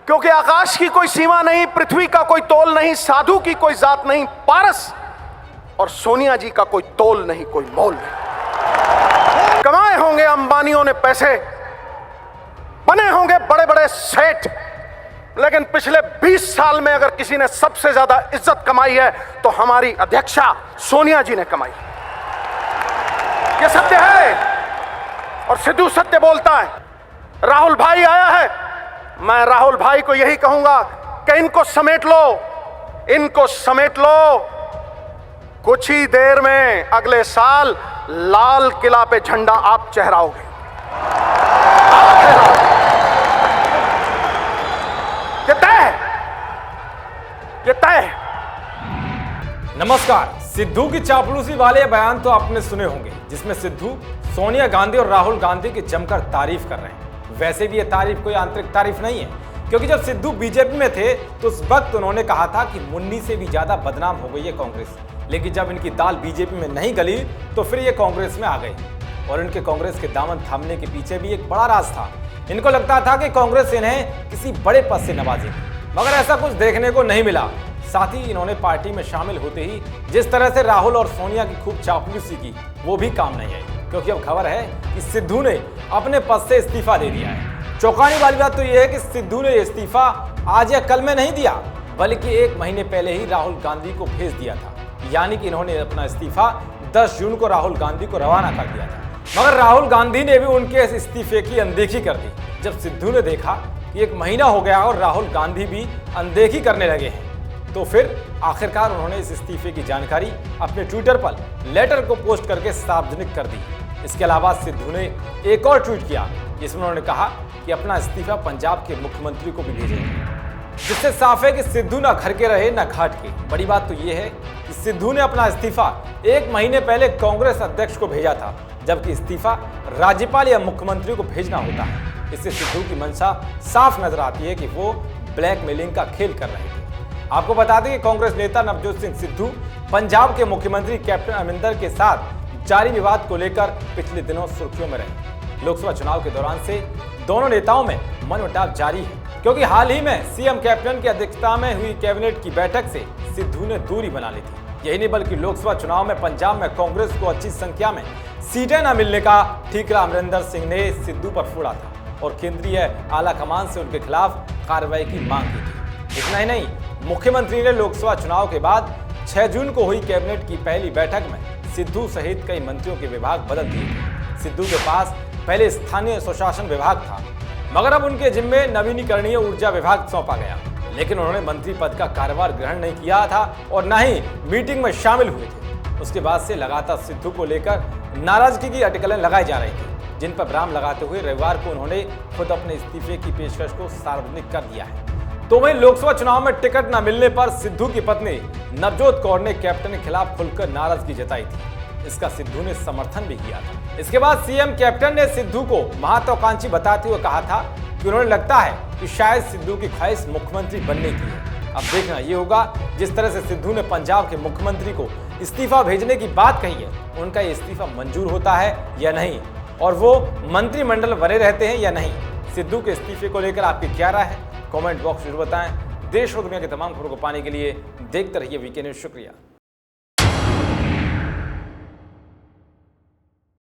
क्योंकि आकाश की कोई सीमा नहीं, पृथ्वी का कोई तोल नहीं, साधु की कोई जात नहीं, पारस और सोनिया जी का कोई तोल नहीं, कोई मोल नहीं। कमाए होंगे अंबानियों ने पैसे, बने होंगे बड़े बड़े सेठ, लेकिन पिछले 20 साल में अगर किसी ने सबसे ज्यादा इज्जत कमाई है तो हमारी अध्यक्षा सोनिया जी ने कमाई। यह सत्य है और सिद्धू सत्य बोलता है। राहुल भाई आया है, मैं राहुल भाई को यही कहूंगा कि इनको समेट लो, इनको समेट लो। कुछ ही देर में अगले साल लाल किला पे झंडा आप चढ़ाओगे। ये तय है, ये तय है। नमस्कार। सिद्धू की चापलूसी वाले बयान तो आपने सुने होंगे, जिसमें सिद्धू सोनिया गांधी और राहुल गांधी की जमकर तारीफ कर रहे हैं। वैसे भी ये तारीफ कोई आंतरिक तारीफ नहीं है, क्योंकि जब सिद्धू बीजेपी में थे तो उस वक्त उन्होंने कहा था कि मुन्नी से भी ज्यादा बदनाम हो गई है कांग्रेस। लेकिन जब इनकी दाल बीजेपी में नहीं गली तो फिर ये कांग्रेस में आ गई। और इनके कांग्रेस के दामन थामने के पीछे भी एक बड़ा राज था। इनको लगता था कि कांग्रेस इन्हें किसी बड़े पद से नवाजेगी, मगर ऐसा कुछ देखने को नहीं मिला। साथ ही इन्होंने पार्टी में शामिल होते ही जिस तरह से राहुल और सोनिया की खूब चापलूसी की, वो भी काम नहीं आई, क्योंकि अब खबर है कि सिद्धू ने अपने पद से इस्तीफा दे दिया है। चौंकाने वाली बात तो यह है कि सिद्धू ने इस्तीफा आज या कल में नहीं दिया, बल्कि 1 महीने पहले ही राहुल गांधी को भेज दिया था। यानी कि इन्होंने अपना इस्तीफा 10 जून को राहुल गांधी को रवाना कर दिया था। मगर राहुल गांधी ने भी उनके इस इस्तीफे की अनदेखी कर दी। जब सिद्धू ने देखा कि 1 महीना हो गया और राहुल गांधी भी अनदेखी करने लगे हैं, तो फिर आखिरकार उन्होंने इस इस्तीफे की जानकारी अपने ट्विटर पर लेटर को पोस्ट करके सार्वजनिक कर दी। इसके अलावा सिद्धू ने एक और ट्वीट किया, जिसमें उन्होंने कहा कि अपना इस्तीफा पंजाब के मुख्यमंत्री को भी भेजेंगे, जिससे साफ है कि सिद्धू ना घर के रहे ना घाट के। बड़ी बात तो यह है कि सिद्धू ने अपना इस्तीफा 1 महीने पहले कांग्रेस अध्यक्ष को भेजा था, जबकि इस्तीफा राज्यपाल या मुख्यमंत्री को भेजना होता है। इससे सिद्धू की मंशा साफ नजर आती है कि वो ब्लैकमेलिंग का खेल कर रहे थे। आपको बता दें कि कांग्रेस नेता नवजोत सिंह सिद्धू पंजाब के मुख्यमंत्री कैप्टन अमरिंदर के साथ जारी विवाद को लेकर पिछले दिनों सुर्खियों में रहे। लोकसभा चुनाव के दौरान से दोनों नेताओं में मनमुटाव जारी है, क्योंकि हाल ही में सीएम कैप्टन की अध्यक्षता में हुई कैबिनेट की बैठक से सिद्धू ने दूरी बना ली थी। यही नहीं, बल्कि लोकसभा चुनाव में पंजाब में कांग्रेस को अच्छी संख्या में सीटें न मिलने का ठीकरा अमरिंदर सिंह ने सिद्धू पर फोड़ा था और केंद्रीय आला कमान से उनके खिलाफ कार्रवाई की मांग की थी। इतना ही नहीं, मुख्यमंत्री ने लोकसभा चुनाव के बाद 6 जून को हुई कैबिनेट की पहली बैठक में सिद्धू सहित कई मंत्रियों के विभाग बदल दिए थे। सिद्धू के पास पहले स्थानीय स्वशासन विभाग था, मगर अब उनके जिम्मे नवीनीकरणीय ऊर्जा विभाग सौंपा गया। लेकिन उन्होंने मंत्री पद का कार्यभार ग्रहण नहीं किया था और न ही मीटिंग में शामिल हुए थे। उसके बाद से लगातार सिद्धू को लेकर नाराजगी की अटकलें लगाई जा रही थी, जिन पर विराम लगाते हुए रविवार को उन्होंने खुद अपने इस्तीफे की पेशकश को सार्वजनिक कर दिया है। तो वहीं लोकसभा चुनाव में टिकट न मिलने पर सिद्धू की पत्नी नवजोत कौर ने कैप्टन के खिलाफ खुलकर नाराजगी जताई थी। इसका सिद्धू ने समर्थन भी किया था। इसके बाद सीएम कैप्टन ने सिद्धू को महत्वाकांक्षी बताते हुए कहा था कि उन्हें लगता है कि शायद सिद्धू की ख्वाहिश मुख्यमंत्री बनने की है। अब देखना ये होगा, जिस तरह से सिद्धू ने पंजाब के मुख्यमंत्री को इस्तीफा भेजने की बात कही है, उनका ये इस्तीफा मंजूर होता है या नहीं, और वो मंत्रिमंडल बने रहते हैं या नहीं। सिद्धू के इस्तीफे को लेकर आपकी क्या राय है? कमेंट बॉक्स जरूर बताएं। देश और दुनिया की तमाम खबरों को पाने के लिए देखते रहिए वीके न्यूज़। शुक्रिया।